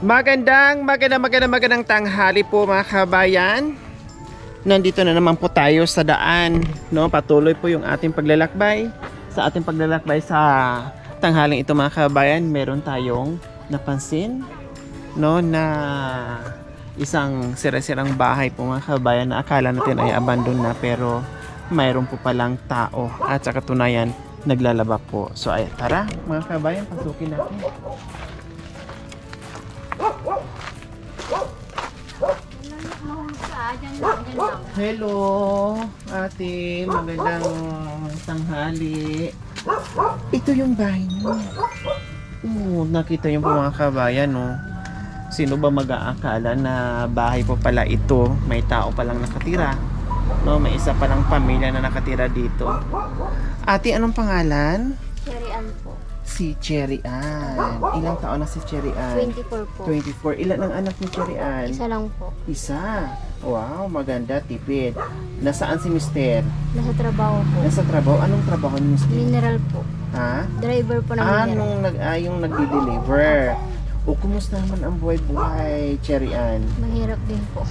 Magandang tanghali po mga kabayan. Nandito na naman po tayo sa daan, no? Patuloy po yung ating paglalakbay. Sa ating paglalakbay sa tanghaling ito mga kabayan, meron tayong napansin, no, na isang sira-sirang bahay po mga kabayan na akala natin ay abandon na, pero mayroon po palang tao at sa katunayan naglalaba po. So ay tara mga kabayan, pasukin natin. Hello, ate. Magandang tanghali. Ito yung bahay niyo. Nakita yung mga kabayan, no? Sino ba mag-aakala na bahay po pala ito? May tao palang nakatira. No, may isa palang pamilya na nakatira dito. Ate, anong pangalan? Cherry Ann po. Si Cherry Ann. Ilang taon na si Cherry Ann? 24 po. 24. Ilan ang anak ni Cherry Ann? Isa lang po. Isa. Wow, maganda, tipid. Nasaan si Mister? Nasa trabaho po. Nasa trabaho? Anong trabaho ni Mister? Mineral po. Ha? Driver po ng mineral. Yung nagdi-deliver. O, kumusta naman ang buhay-buhay, Cherry Ann? Mahirap din po.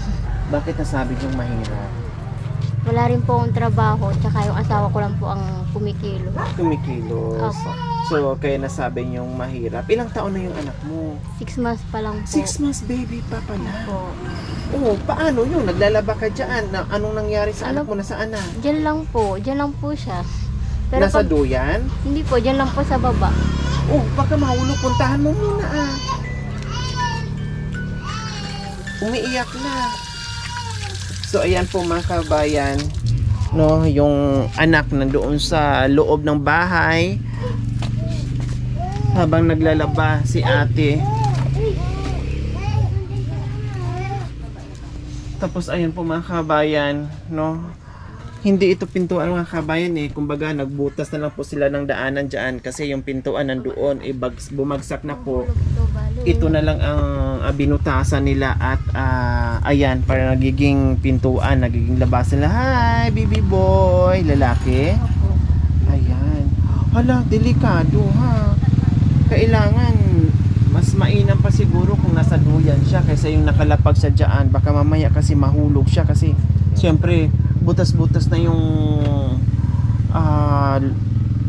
Bakit nasabi niyong mahirap? Wala rin po akong trabaho, tsaka yung asawa ko lang po ang kumikilo. Kumikilos. Opo. So, kaya nasabi niyong mahirap. Ilang taon na yung anak mo? 6 months pa lang po. 6 months baby pa pala. Po. Oo, paano yun? Naglalaba ka dyan. Anong nangyari sa anak mo? Nasaan na? Diyan lang po. Diyan lang po siya. Nasa duyan? Hindi po. Diyan lang po sa baba. Oh, baka mahulog. Puntahan mo muna ah. Umiiyak na. So, ayan po mga kabayan. No, yung anak nandoon sa loob ng bahay. Habang naglalaba si ate. Tapos ayan po mga kabayan, no? Hindi ito pintuan mga kabayan eh. Kumbaga nagbutas na lang po sila ng daanan dyan kasi yung pintuan nandoon bumagsak na po. Ito na lang ang binutasan nila at ayan, para nagiging pintuan, nagiging labasan nila. Hi, baby boy, lalaki. Ayan. Hala, delikado ha. Kailangan mas mainam pa siguro kung nasa duyan siya kaysa yung nakalapag sa dyan. Baka mamaya kasi mahulog siya kasi siyempre butas-butas na yung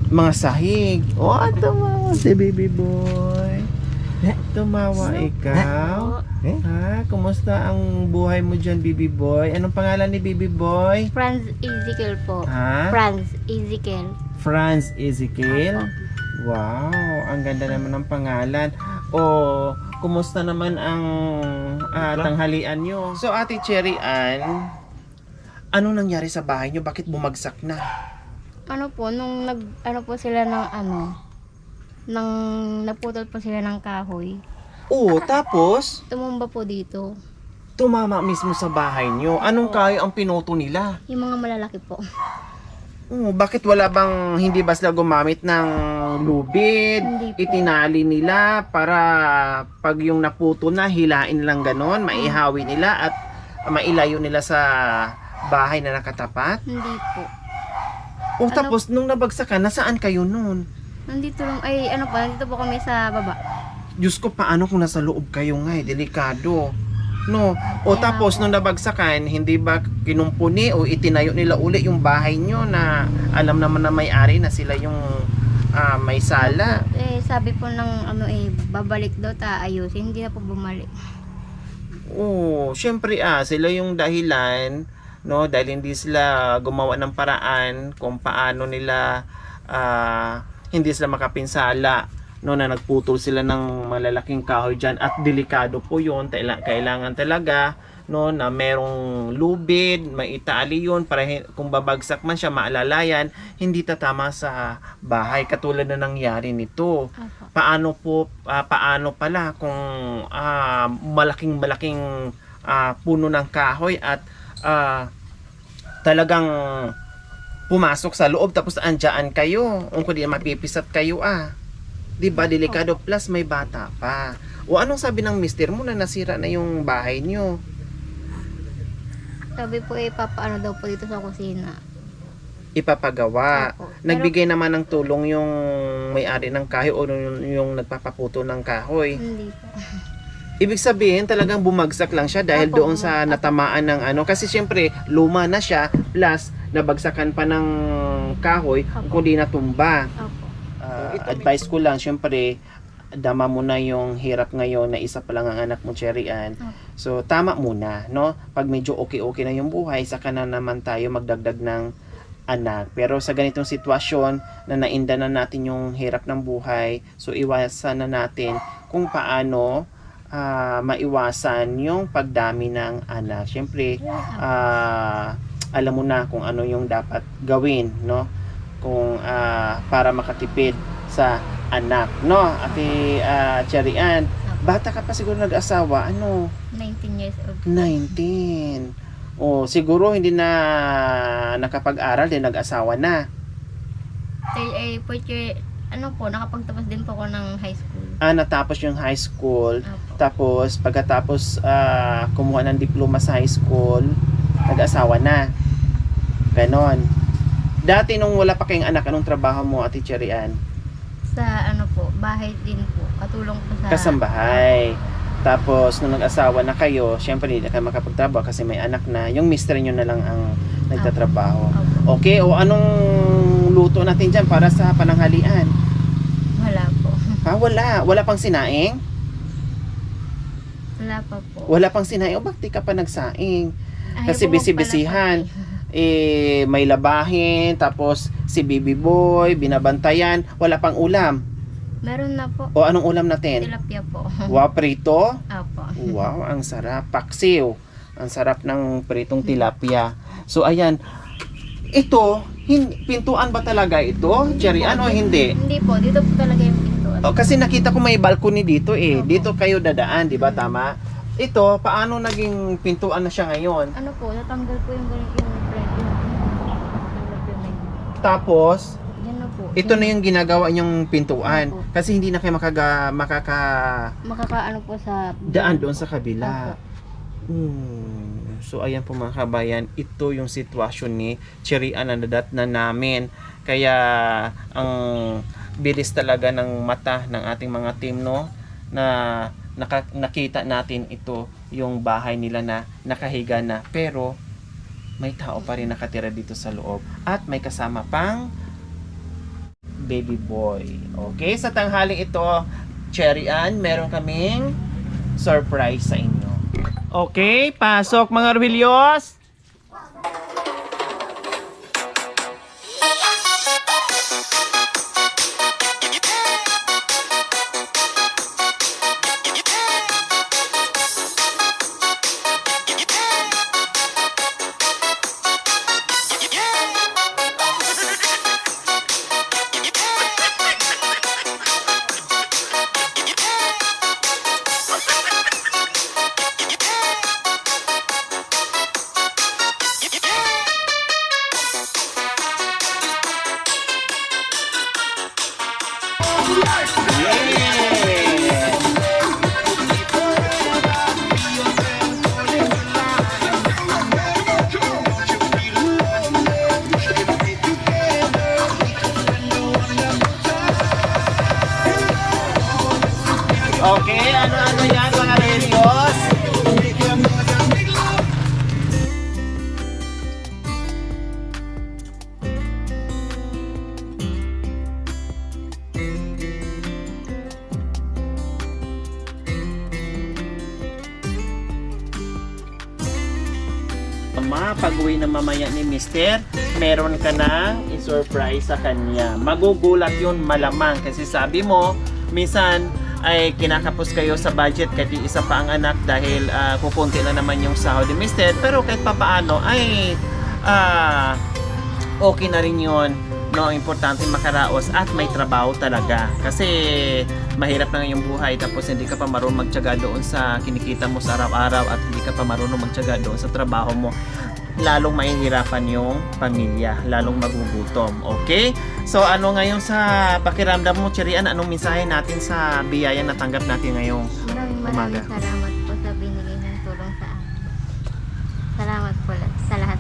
mga sahig. Oh, tumawa si baby boy. Tumawa ikaw. Ha? Kumusta ang buhay mo dyan, baby boy? Anong pangalan ni baby boy? Franz Ezekiel po. Ha? Franz Ezekiel. Franz Ezekiel? Wow, ang ganda naman ng pangalan. O, kumusta naman ang tanghalian nyo? So, Ate Cherry Ann, ano nangyari sa bahay nyo? Bakit bumagsak na? Ano po, nung sila nang naputol po sila ng kahoy. Oo, tapos, Tumumba po dito. tumama mismo sa bahay nyo. Anong kahoy ang pinoto nila? Yung mga malalaki po. Bakit wala bang, hindi ba sila gumamit ng lubid? Hindi po. Itinali nila para pag yung naputo na, hilain lang ganon, maihawi nila at mailayo nila sa bahay na nakatapat? Hindi po. Tapos nung nabagsakan, nasaan kayo nun? Nandito lang, nandito po kami sa baba. Diyos ko, paano kung nasa loob kayo nga delikado. No. Tapos nung nabagsakan, hindi ba kinumpuni o itinayo nila uli yung bahay nyo na alam naman na may-ari na sila yung may sala? Sabi po ng babalik daw ayusin, hindi na po bumalik. Syempre sila yung dahilan, no, dahil hindi sila gumawa ng paraan kung paano nila hindi sila makapinsala, no, na nagputol sila ng malalaking kahoy dyan at delikado po yun. Kailangan talaga, no, na merong lubid, maitali yun para kung babagsak man siya, maalalayan, hindi tatama sa bahay katulad na nangyari nito. Paano pala kung malaking puno ng kahoy at talagang pumasok sa loob tapos andyan kayo, kung di mapipisat kayo Diba, delikado, plus may bata pa. Anong sabi ng mister mo na nasira na yung bahay nyo? Sabi po papaano daw po dito sa kusina. Ipapagawa. Opo. Nagbigay naman ng tulong yung may-ari ng kahoy o yung nagpapaputo ng kahoy? Hindi po. Ibig sabihin talagang bumagsak lang siya dahil Opo, doon sa natamaan ng ano. Kasi siyempre, luma na siya, plus nabagsakan pa ng kahoy, Opo. kundi natumba. Opo. Advice ko lang, siyempre, dama mo na yung hirap ngayon na isa pa lang ang anak mo, Cherry Ann. Opo. So, tama muna, no? Pag medyo okay-okay na yung buhay, saka na naman tayo magdagdag ng anak. Pero sa ganitong sitwasyon na nainda na natin yung hirap ng buhay, so iwasan na natin kung paano maiwasan yung pagdami ng anak. Siyempre, alam mo na kung ano yung dapat gawin, no? Kung para makatipid sa anak, no? Ate Cherry Ann, bata ka pa siguro nag-asawa, ano? 19 years old. 19. O, siguro hindi na nakapag-aral din, nag-asawa na. Nakapagtapos din po ako ng high school. Natapos yung high school. Opo. Tapos, pagkatapos kumuha ng diploma sa high school, nag-asawa na. Ganon. Dati nung wala pa kayong anak, anong trabaho mo, Ate Cherry Ann? Sa bahay din po. Katulong po sa... Kasambahay. Tapos, nung nag-asawa na kayo, syempre hindi na kayo makapagtrabaho kasi may anak na. Yung mister nyo na lang ang nagtatrabaho. Opo. Okay, o anong luto natin dyan para sa pananghalian? Wala po. Wala. Wala pang sinaing? Wala pa po. Wala pang sinaing. O, bakit di ka pa nagsaing? Ayaw Kasi po bisi-bisihan. magpalapag. May labahin, tapos si Baby Boy, binabantayan. Wala pang ulam. Meron na po. O, anong ulam natin? Tilapia po. Wow, prito? Opo. Wow, ang sarap. Paksiw. Ang sarap ng pritong tilapia. So, ayan. Ito, pintuan ba talaga ito? Cherry Ann o hindi? Hindi po. Dito po talaga yung pintuan. Kasi nakita ko may balcony dito eh. Opo. Dito kayo dadaan, di ba? Tama? Ito, paano naging pintuan na siya ngayon? Natanggal po yung frame. Natanggal po yung Tapos, yan na po. ito na yung ginagawa niyong pintuan. Opo. Kasi hindi na kayo Makakaano po sa... daan doon sa kabila. Opo. So ayan po mga kabayan, ito yung sitwasyon ni Cherry Ann na nadat na namin. Kaya ang bilis talaga ng mata ng ating mga team, no, na nakita natin ito yung bahay nila na nakahiga na, pero may tao pa rin nakatira dito sa loob at may kasama pang baby boy. Okay, sa tanghaling ito, Cherry Ann, meron kaming surprise sa inyo. Okay, pasok mga Ruhilios. Okay, ano-ano yan mga Ruhilios? Pag-uwi na mamaya ni Mister, meron ka na i-surprise sa kanya. Magugulat yun malamang kasi sabi mo, minsan ay kinakapos kayo sa budget kahit isa pa ang anak dahil kukunti na naman yung sahod ni Mister, pero kahit papaano ay okay na rin yun, no? Importante makaraos at may trabaho talaga kasi mahirap na yung buhay tapos hindi ka pa marunong magtiyaga doon sa kinikita mo sa araw-araw at hindi ka pa marunong magtiyaga doon sa trabaho mo, lalong mahihirapan yung pamilya, lalong magugutom. Okay? So ano ngayon sa pakiramdam mo, Cherry Ann, anong mensahe natin sa biyaya na tanggap natin ngayong Maraming salamat po sa binigay ng tulong sa akin. Salamat po sa lahat.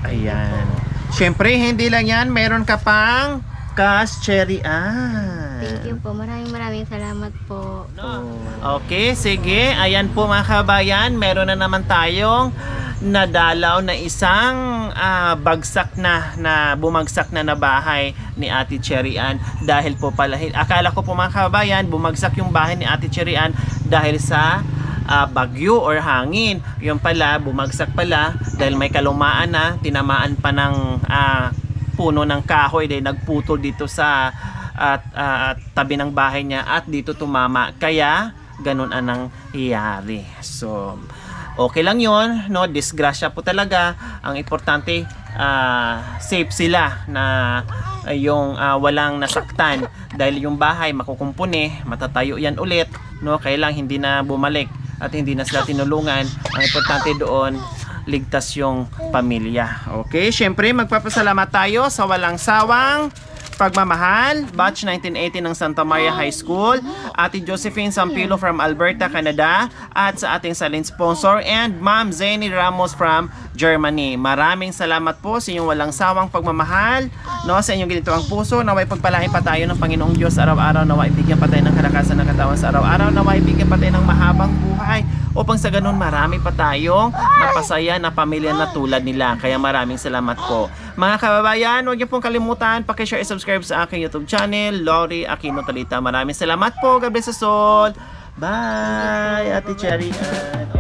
Ayan. Siyempre, hindi lang yan, meron ka pang cash, Cherry Ann. Thank you po. Maraming salamat po. Okay, sige. Ayan po mga kabayan, meron na naman tayong nadalaw na isang bumagsak na bahay ni Ate Cherry Ann dahil po pala, akala ko po mga kabayan, bumagsak yung bahay ni Ate Cherry Ann dahil sa bagyo or hangin. Yung pala, bumagsak pala dahil may kalumaan na, tinamaan pa ng puno ng kahoy dahil nagputol dito sa tabi ng bahay niya at dito tumama. Kaya, ganun ang nangyari. So, okay lang yon, no? Disgrasya po talaga. Ang importante, safe sila na yung walang nasaktan dahil yung bahay makukumpuni, matatayo yan ulit, no? Kaya lang hindi na bumalik at hindi na sila tinulungan. Ang importante doon, ligtas yung pamilya. Okay, syempre magpapasalamat tayo sa walang sawang pagmamahal, batch 1980 ng Santa Maria High School, Ate Josephine Sampilo from Alberta, Canada, at sa ating silent sponsor, and Ma'am Zeni Ramos from Germany. Maraming salamat po sa inyong walang sawang pagmamahal, no, sa inyong ginito ang puso. Naway pagpalain pa tayo ng Panginoong Diyos araw-araw, naway bigyan pa tayo ng kalakasan ng katawan sa araw-araw, naway bigyan pa tayo ng mahabang buhay upang sa ganun marami pa tayong napasaya na pamilya na tulad nila. Kaya maraming salamat po. Mga kababayan, huwag niyo pong kalimutan, pakishare and subscribe sa aking YouTube channel, Lori Aquino Talita. Maraming salamat po. God bless us all. Bye, Ate Cherry Ann.